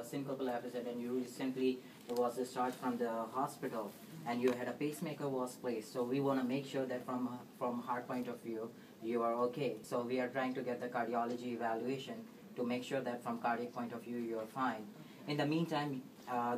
syncopal episode and you recently was discharged from the hospital and you had a pacemaker was placed. So we want to make sure that from heart point of view you are okay. So we are trying to get the cardiology evaluation to make sure that from cardiac point of view you are fine. In the meantime,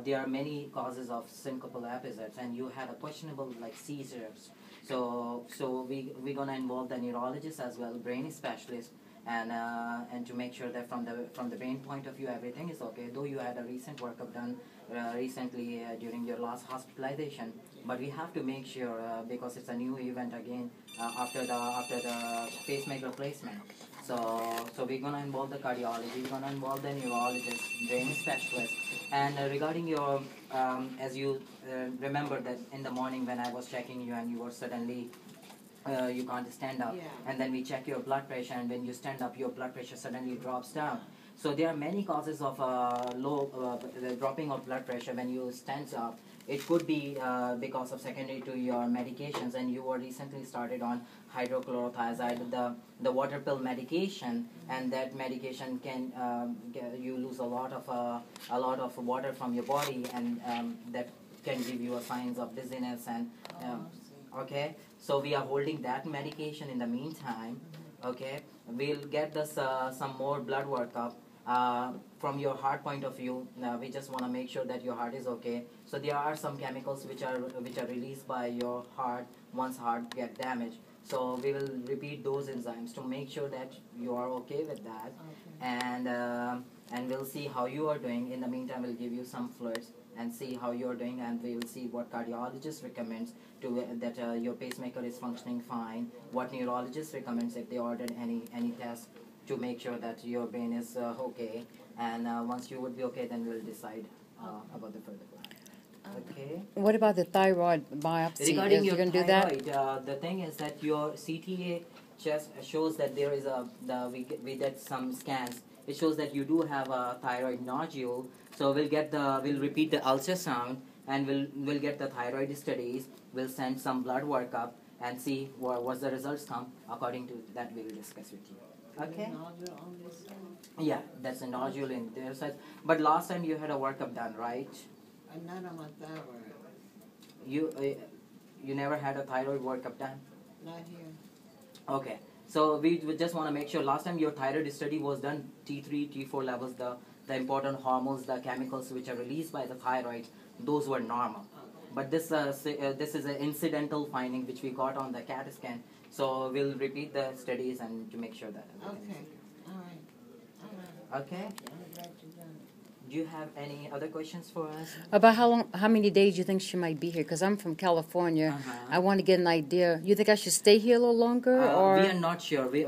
there are many causes of syncopal episodes and you had a questionable like seizures. So we're gonna involve the neurologist as well, brain specialist, and to make sure that from the brain point of view everything is okay. Though you had a recent workup done recently during your last hospitalization, but we have to make sure because it's a new event again after the pacemaker placement. So we're gonna involve the cardiology, we're gonna involve the neurologist, brain specialist, and regarding your as you remember that in the morning when I was checking you and you were suddenly you can't stand up, and then we check your blood pressure, and when you stand up your blood pressure suddenly drops down. So there are many causes of the dropping of blood pressure when you stand up. It could be because of secondary to your medications, and you were recently started on hydrochlorothiazide, the water pill medication, and that medication can you lose a lot of water from your body, and that can give you a signs of dizziness and okay. So we are holding that medication in the meantime. Okay, we'll get this some more blood workup from your heart point of view. We just want to make sure that your heart is okay. So there are some chemicals which are released by your heart once heart get damaged. So we will repeat those enzymes to make sure that you are okay with that. Okay. And we'll see how you are doing. In the meantime, we'll give you some fluids and see how you're doing, and we will see what cardiologist recommends to that your pacemaker is functioning fine, what neurologist recommends if they ordered any test to make sure that your brain is okay, and once you would be okay, then we'll decide about the further plan. Okay. What about the thyroid biopsy? Regarding your going to do thyroid, that? the thing is that your CTA just shows that there is we did some scans. It shows that you do have a thyroid nodule. So we'll repeat the ultrasound, and we'll get the thyroid studies. We'll send some blood workup and see what the results come. According to that, we'll discuss with you. Okay. Yeah, that's a nodule in there. But last time you had a workup done, right? I'm not on my thyroid. You never had a thyroid workup done? Not here. Okay. So we just want to make sure last time your thyroid study was done, T3, T4 levels, the important hormones, the chemicals which are released by the thyroid, those were normal. But this is an incidental finding which we got on the CAT scan. So we'll repeat the studies and to make sure that. Okay. All right. Okay. I'm glad you done it. Do you have any other questions for us? About how many days you think she might be here? Because I'm from California. I want to get an idea. You think I should stay here a little longer, or we are not sure. We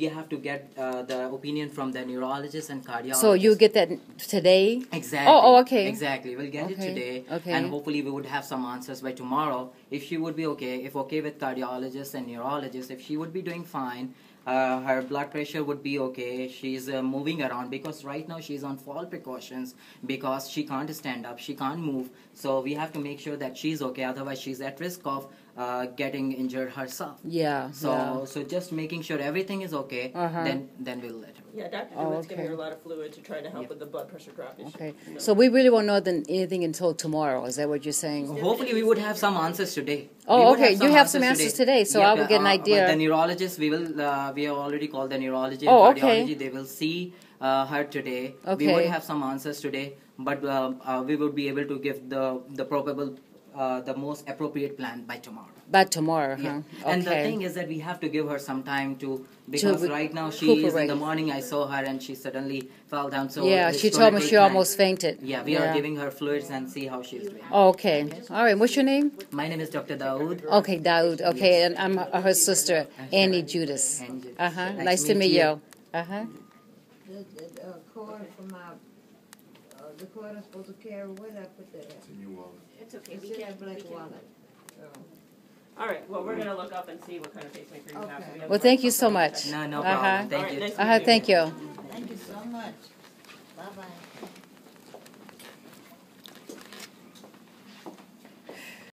have to get the opinion from the neurologist and cardiologist. So you get that today? Exactly. Oh, okay. Exactly. We'll get it today, and hopefully we would have some answers by tomorrow. If she would be okay, if okay with cardiologist and neurologist, if she would be doing fine. Her blood pressure would be okay. She's moving around because right now she's on fall precautions because she can't stand up, she can't move. So we have to make sure that she's okay. Otherwise, she's at risk of getting injured herself. Yeah. So just making sure everything is okay. Then we'll let her. Yeah, Dr. DeWitt's giving her a lot of fluid to try to help with the blood pressure drop issue. Okay. So we really won't know anything until tomorrow. Is that what you're saying? Hopefully we would have some answers today. Oh, okay. You have some answers today, so I will get an idea. The neurologist, we have already called the neurology and cardiology. They will see her today. Okay. We would have some answers today, but we would be able to give the probable, the most appropriate plan by tomorrow. By tomorrow, huh? Yeah. Okay. And the thing is that we have to give her some time because right now she is in the morning. I saw her and she suddenly fell down. So yeah, she told me she almost fainted. Yeah, we are giving her fluids and see how she's doing. Okay. All right. What's your name? My name is Dr. Daoud. Okay, Daoud. Okay, and I'm her sister, Annie Judas. Nice to meet you. The cord from my the cord I'm supposed to carry. Where did I put that at? It's in your wallet. It's okay. It's in that black wallet. All right. Well, we're going to look up and see what kind of pacemaker you have. Okay. Well, thank you so much. No problem. Thank you. All right, nice to meet you. Thank you. Thank you so much. Bye-bye.